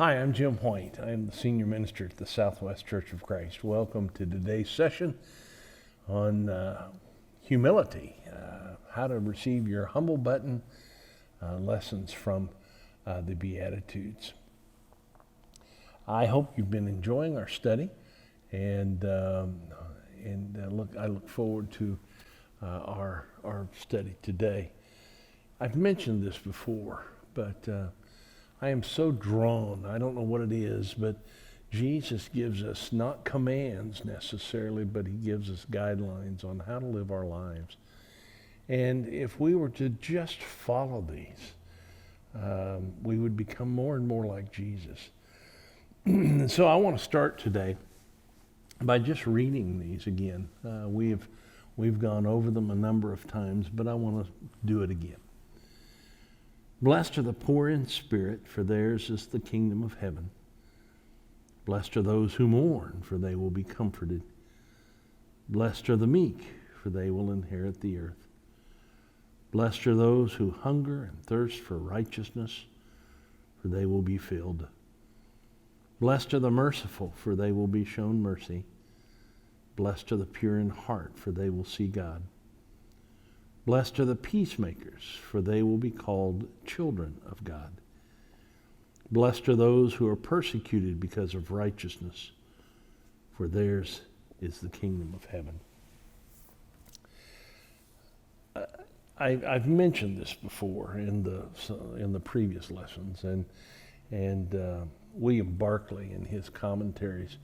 Hi, I'm Jim White. I'm the senior minister at the Southwest Church of Christ. Welcome to today's session on humility, how to receive your humble button lessons from the Beatitudes. I hope you've been enjoying our study, and I look forward to our study today. I've mentioned this before, but I am so drawn, I don't know what it is, but Jesus gives us not commands necessarily, but he gives us guidelines on how to live our lives. And if we were to just follow these, we would become more and more like Jesus. And so I want to start today by just reading these again. We've gone over them a number of times, but I want to do it again. Blessed are the poor in spirit, for theirs is the kingdom of heaven. Blessed are those who mourn, for they will be comforted. Blessed are the meek, for they will inherit the earth. Blessed are those who hunger and thirst for righteousness, for they will be filled. Blessed are the merciful, for they will be shown mercy. Blessed are the pure in heart, for they will see God. Blessed are the peacemakers, for they will be called children of God. Blessed are those who are persecuted because of righteousness, for theirs is the kingdom of heaven. I've mentioned this before in the previous lessons, and William Barclay in his commentaries,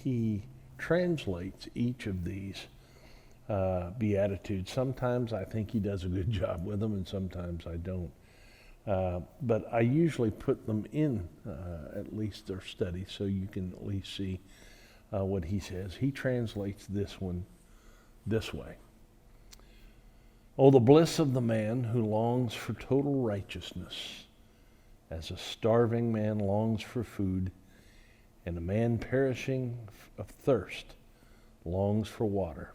he translates each of these Beatitudes. Sometimes I think he does a good job with them, and sometimes I don't. But I usually put them in at least their study so you can at least see what he says. He translates this one this way. Oh, the bliss of the man who longs for total righteousness, as a starving man longs for food, and a man perishing of thirst longs for water,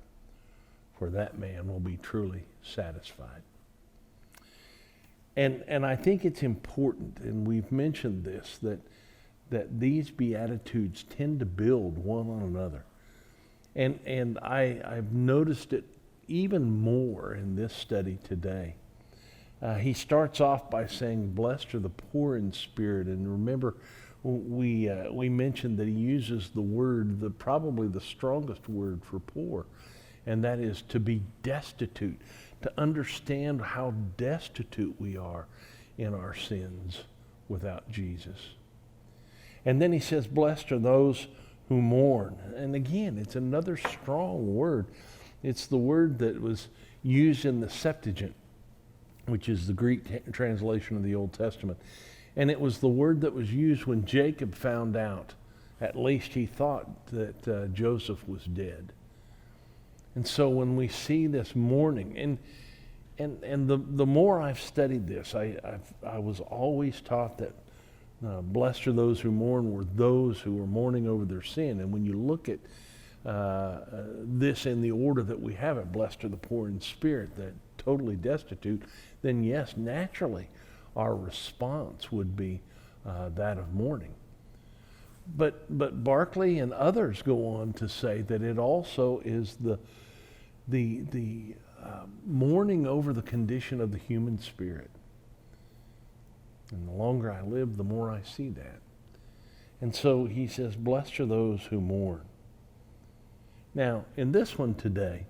for that man will be truly satisfied. And I think it's important, and we've mentioned this, that these Beatitudes tend to build one on another. And I've noticed it even more in this study today. He starts off by saying, blessed are the poor in spirit. And remember, we mentioned that he uses the word, probably the strongest word for poor, and that is to be destitute, to understand how destitute we are in our sins without Jesus. And then he says, blessed are those who mourn. And again, it's another strong word. It's the word that was used in the Septuagint, which is the Greek translation of the Old Testament. And it was the word that was used when Jacob found out, at least he thought, that Joseph was dead. And so when we see this mourning, and the more I've studied this, I was always taught that blessed are those who mourn were those who are mourning over their sin. And when you look at this in the order that we have it, blessed are the poor in spirit, that totally destitute, then yes, naturally, our response would be that of mourning. But Barclay and others go on to say that it also is the mourning over the condition of the human spirit. And the longer I live, the more I see that. And so he says, blessed are those who mourn. Now, in this one today,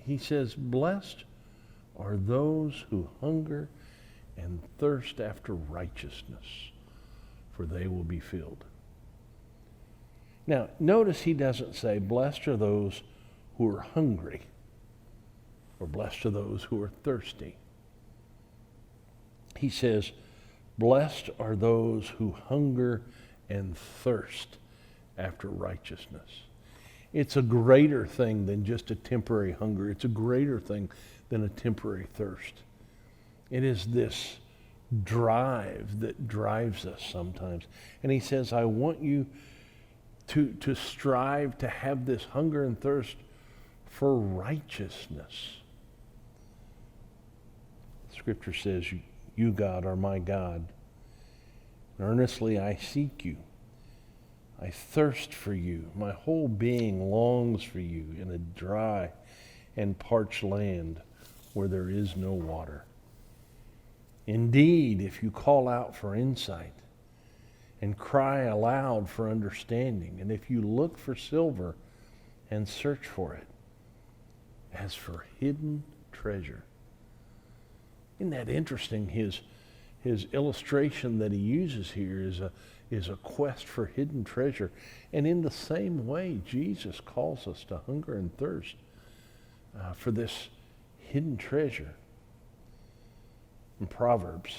he says, blessed are those who hunger and thirst after righteousness, for they will be filled. Now, notice he doesn't say, blessed are those who are hungry, or blessed are those who are thirsty. He says, blessed are those who hunger and thirst after righteousness. It's a greater thing than just a temporary hunger. It's a greater thing than a temporary thirst. It is this drive that drives us sometimes. And he says, I want you to strive to have this hunger and thirst for righteousness. Scripture says You, God, are my God. Earnestly I seek you. I thirst for you. My whole being longs for you in a dry and parched land where there is no water. Indeed, if you call out for insight and cry aloud for understanding, and if you look for silver and search for it, as for hidden treasure. Isn't that interesting? His illustration that he uses here is a quest for hidden treasure. And in the same way, Jesus calls us to hunger and thirst for this hidden treasure. In Proverbs,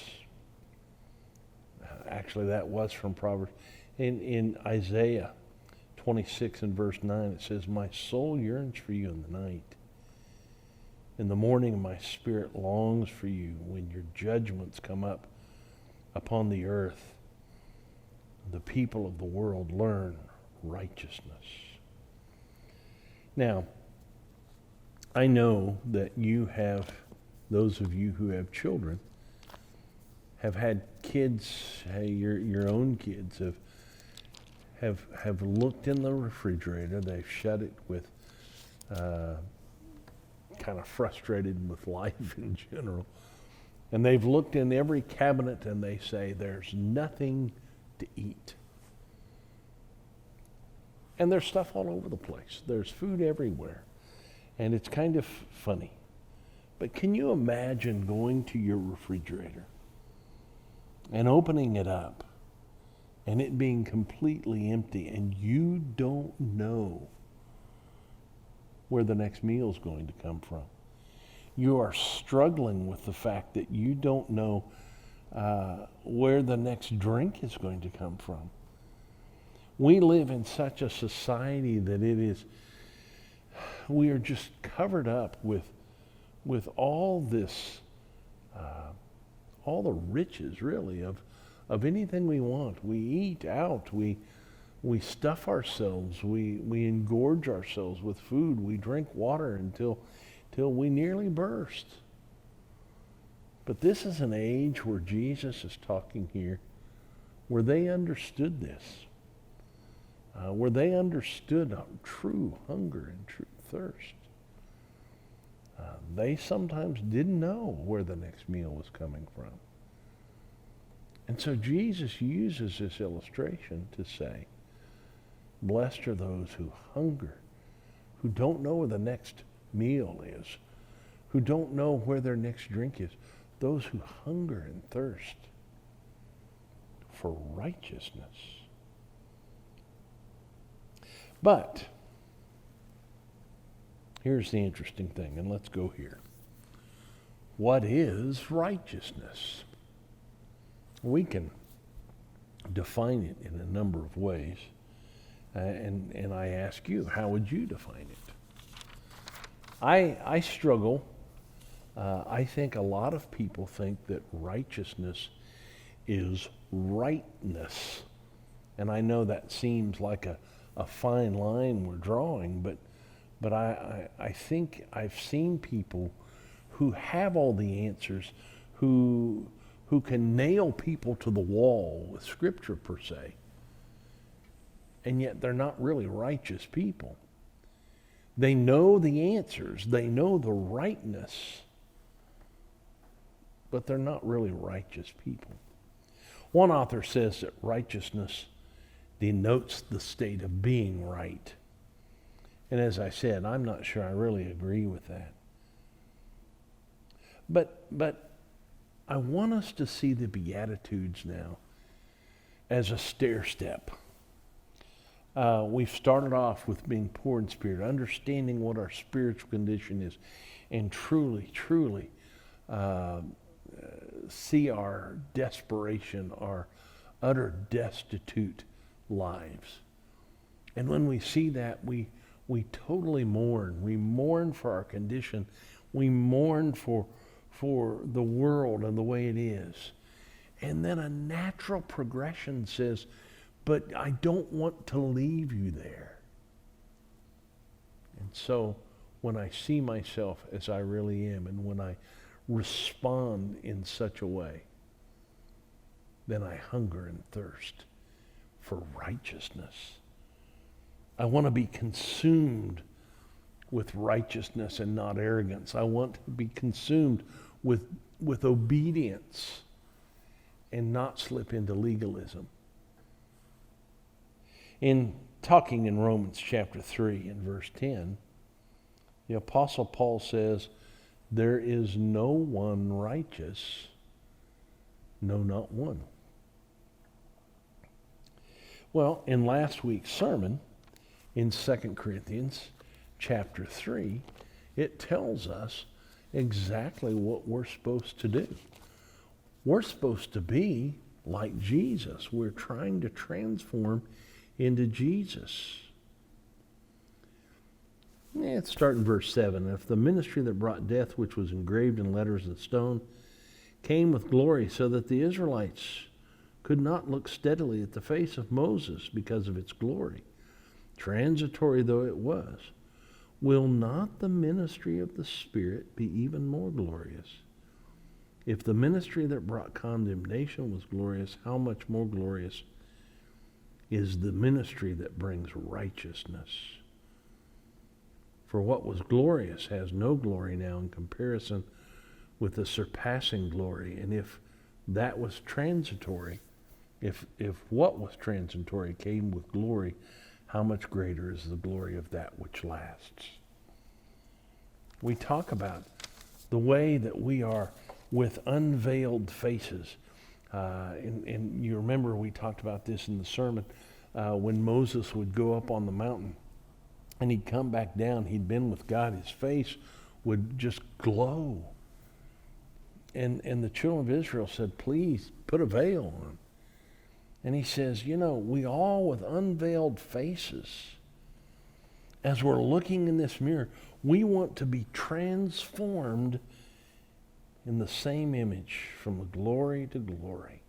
actually that was from Proverbs, in Isaiah 26 and verse 9, it says, my soul yearns for you in the night. In the morning my spirit longs for you when your judgments come up upon the earth. The people of the world learn righteousness. Now, I know that you have, those of you who have children, have had kids, your own kids have looked in the refrigerator. They've shut it with kind of frustrated with life in general. And they've looked in every cabinet and they say, there's nothing to eat. And there's stuff all over the place. There's food everywhere. And it's kind of funny. But can you imagine going to your refrigerator and opening it up and it being completely empty and you don't know where the next meal is going to come from? You are struggling with the fact that you don't know where the next drink is going to come from. We live in such a society that we are just covered up with all this, all the riches really of anything we want. We eat out, we stuff ourselves, we engorge ourselves with food, we drink water until we nearly burst. But this is an age where Jesus is talking here, where they understood this, where they understood true hunger and true thirst. They sometimes didn't know where the next meal was coming from. And so Jesus uses this illustration to say, blessed are those who hunger, who don't know where the next meal is, who don't know where their next drink is, those who hunger and thirst for righteousness. But here's the interesting thing, and let's go here. What is righteousness? We can define it in a number of ways. And I ask you, how would you define it? I struggle. I think a lot of people think that righteousness is rightness. And I know that seems like a fine line we're drawing, but I think I've seen people who have all the answers, who can nail people to the wall with Scripture per se, and yet they're not really righteous people. They know the answers, they know the rightness, but they're not really righteous people. One author says that righteousness denotes the state of being right. And as I said, I'm not sure I really agree with that. But I want us to see the Beatitudes now as a stair step. We've started off with being poor in spirit, understanding what our spiritual condition is, and truly see our desperation, our utter destitute lives. And when we see that, we totally mourn. We mourn for our condition. We mourn for the world and the way it is. And then a natural progression says, but I don't want to leave you there. And so when I see myself as I really am, and when I respond in such a way, then I hunger and thirst for righteousness. I want to be consumed with righteousness and not arrogance. I want to be consumed with obedience and not slip into legalism. In talking in Romans chapter 3 and verse 10, the Apostle Paul says, there is no one righteous, no, not one. Well, in last week's sermon, in 2 Corinthians chapter 3, it tells us exactly what we're supposed to do. We're supposed to be like Jesus. We're trying to transform into Jesus. Let's start in verse 7. If the ministry that brought death, which was engraved in letters of stone, came with glory, so that the Israelites could not look steadily at the face of Moses because of its glory, transitory though it was, will not the ministry of the Spirit be even more glorious? If the ministry that brought condemnation was glorious, how much more glorious is the ministry that brings righteousness? For what was glorious has no glory now in comparison with the surpassing glory. And if that was transitory, if what was transitory came with glory, how much greater is the glory of that which lasts? We talk about the way that we are with unveiled faces. And you remember we talked about this in the sermon when Moses would go up on the mountain and he'd come back down. He'd been with God. His face would just glow. And the children of Israel said, please put a veil on. And he says, we all with unveiled faces, as we're looking in this mirror, we want to be transformed in the same image from glory to glory.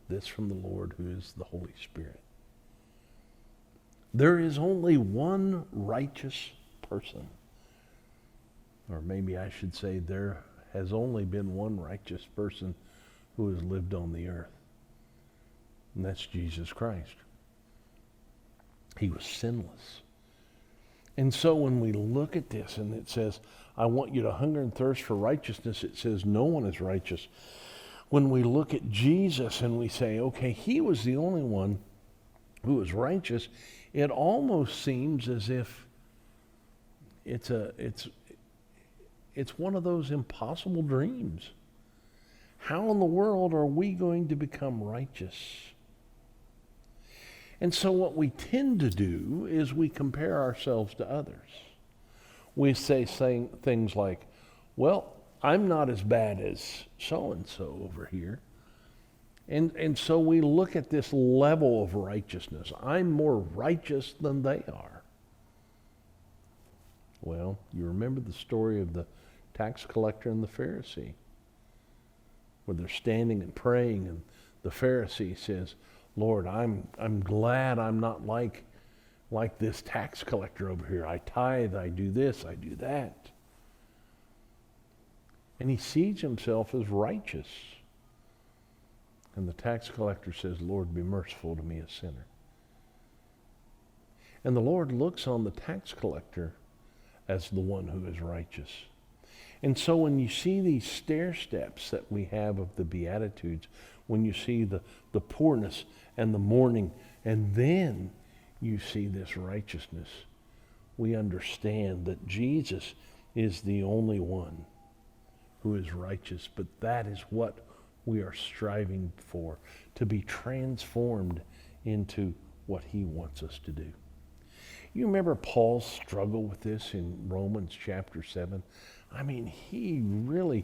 This from the Lord, who is the Holy Spirit. There is only one righteous person. Or maybe I should say there has only been one righteous person who has lived on the earth. And that's Jesus Christ. He was sinless. And so when we look at this and it says, I want you to hunger and thirst for righteousness, it says no one is righteous. When we look at Jesus and we say, okay, he was the only one who was righteous, it almost seems as if it's one of those impossible dreams. How in the world are we going to become righteous? And so what we tend to do is we compare ourselves to others. We say things like, well, I'm not as bad as so-and-so over here. And so we look at this level of righteousness. I'm more righteous than they are. Well, you remember the story of the tax collector and the Pharisee, where they're standing and praying, and the Pharisee says, Lord, I'm glad I'm not like this tax collector over here. I tithe, I do this, I do that. And he sees himself as righteous. And the tax collector says, Lord, be merciful to me, a sinner. And the Lord looks on the tax collector as the one who is righteous. And so when you see these stair steps that we have of the Beatitudes, when you see the poorness and the mourning, and then you see this righteousness, we understand that Jesus is the only one who is righteous. But that is what we are striving for, to be transformed into what he wants us to do. You remember Paul's struggle with this in Romans chapter 7? I mean, he really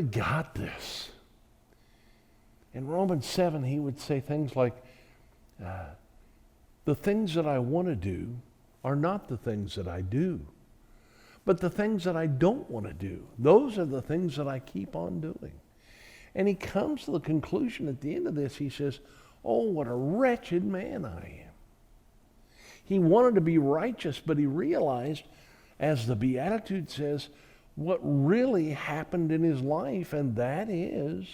got this. In Romans 7, he would say things like, the things that I want to do are not the things that I do, but the things that I don't want to do, those are the things that I keep on doing. And he comes to the conclusion at the end of this, he says, oh, what a wretched man I am. He wanted to be righteous, but he realized as the Beatitude says, what really happened in his life, and that is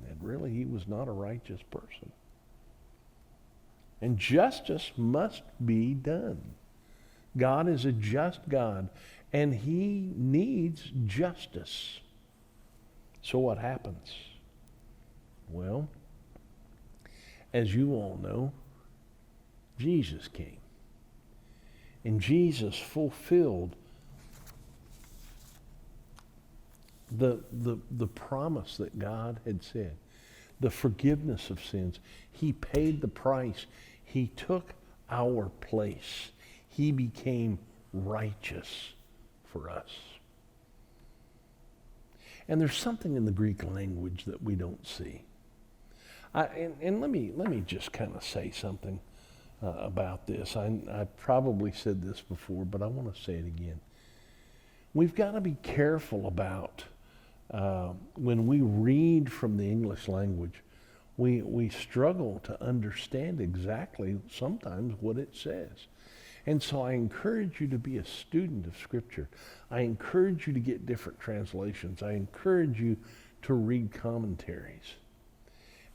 that really he was not a righteous person. And justice must be done. God is a just God, and he needs justice. So what happens? Well, as you all know, Jesus came. And Jesus fulfilled the promise that God had said. The forgiveness of sins. He paid the price. He took our place. He became righteous for us. And there's something in the Greek language that we don't see. And let me just kind of say something about this. I probably said this before, but I want to say it again. We've got to be careful about when we read from the English language, we struggle to understand exactly sometimes what it says. And so I encourage you to be a student of Scripture. I encourage you to get different translations. I encourage you to read commentaries.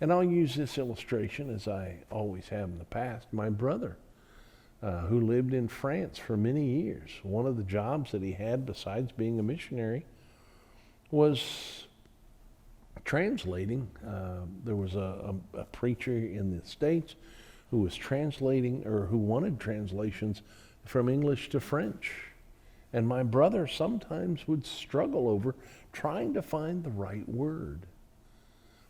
And I'll use this illustration, as I always have in the past. My brother, who lived in France for many years, one of the jobs that he had besides being a missionary was translating. There was a preacher in the States who was translating, or who wanted translations from English to French. And my brother sometimes would struggle over trying to find the right word.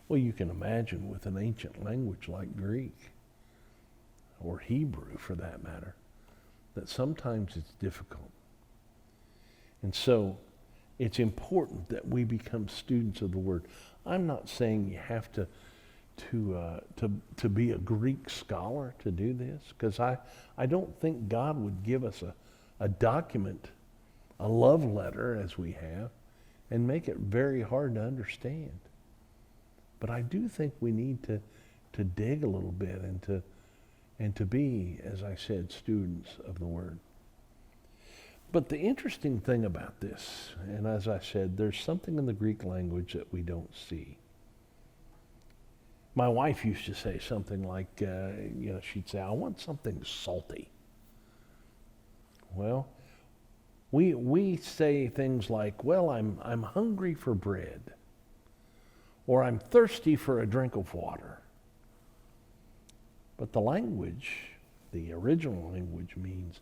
Well, you can imagine with an ancient language like Greek, or Hebrew for that matter, that sometimes it's difficult. And so it's important that we become students of the Word. I'm not saying you have to be a Greek scholar to do this, because I don't think God would give us a document, a love letter as we have, and make it very hard to understand. But I do think we need to dig a little bit and to be, as I said, students of the Word. But the interesting thing about this, and as I said, there's something in the Greek language that we don't see. My wife used to say something like, she'd say, I want something salty. Well, we say things like, well, I'm hungry for bread, or I'm thirsty for a drink of water. But the language, the original language, means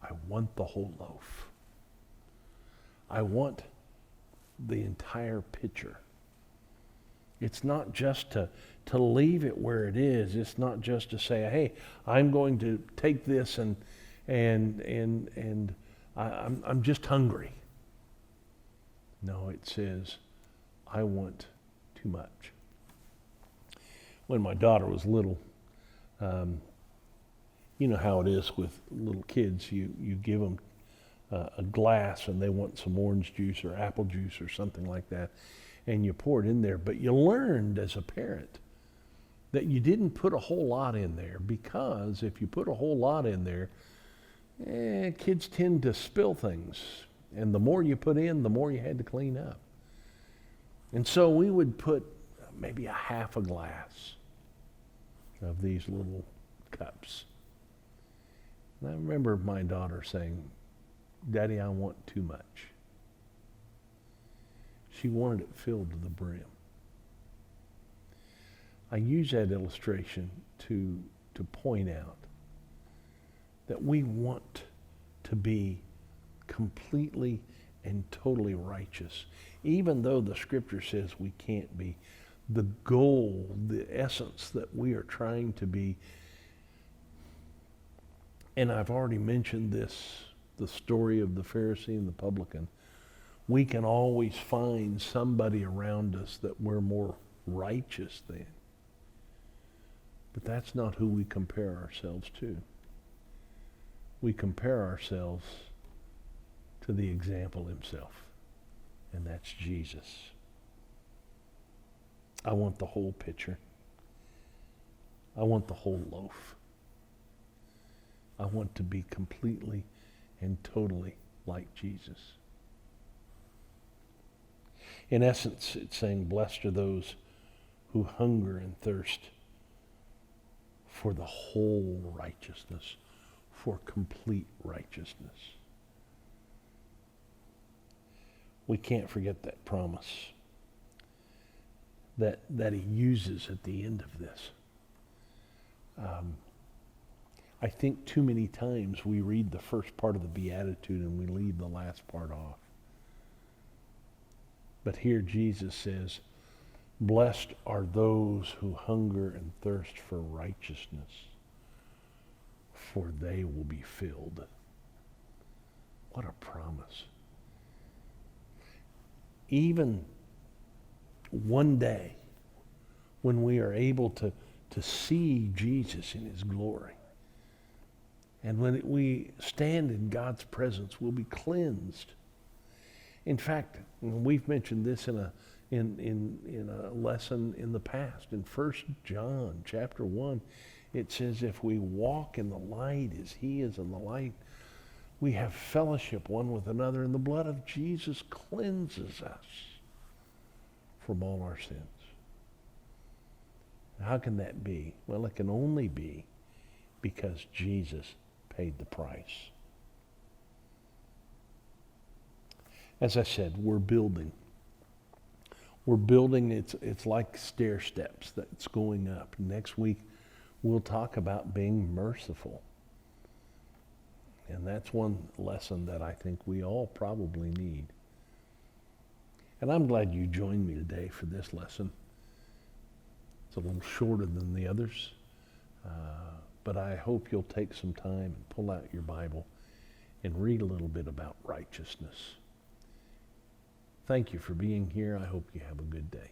I want the whole loaf. I want the entire pitcher. It's not just to leave it where it is. It's not just to say, hey, I'm going to take this and I'm just hungry. No, it says, I want too much. When my daughter was little, you know how it is with little kids. You give them a glass and they want some orange juice or apple juice or something like that, and you pour it in there. But you learned as a parent that you didn't put a whole lot in there, because if you put a whole lot in there, kids tend to spill things. And the more you put in, the more you had to clean up. And so we would put maybe a half a glass of these little cups. And I remember my daughter saying, Daddy, I want too much. She wanted it filled to the brim. I use that illustration to point out that we want to be completely and totally righteous, even though the Scripture says we can't be. The goal, the essence that we are trying to be, and I've already mentioned this, the story of the Pharisee and the publican. We can always find somebody around us that we're more righteous than. But that's not who we compare ourselves to. We compare ourselves to the example himself, and that's Jesus. I want the whole pitcher. I want the whole loaf. I want to be completely and totally like Jesus. In essence, it's saying, blessed are those who hunger and thirst for the whole righteousness, for complete righteousness. We can't forget that promise that he uses at the end of this. I think too many times we read the first part of the Beatitude and we leave the last part off. But here Jesus says, blessed are those who hunger and thirst for righteousness, for they will be filled. What a promise. Even one day when we are able to see Jesus in his glory, and when we stand in God's presence, we'll be cleansed. In fact, we've mentioned this in a lesson in the past. In 1 John chapter 1, it says, if we walk in the light as he is in the light, we have fellowship one with another, and the blood of Jesus cleanses us from all our sins. How can that be? Well, it can only be because Jesus paid the price. As I said, we're building. We're building, it's like stair steps that's going up. Next week, we'll talk about being merciful. And that's one lesson that I think we all probably need. And I'm glad you joined me today for this lesson. It's a little shorter than the others, but I hope you'll take some time and pull out your Bible and read a little bit about righteousness. Thank you for being here. I hope you have a good day.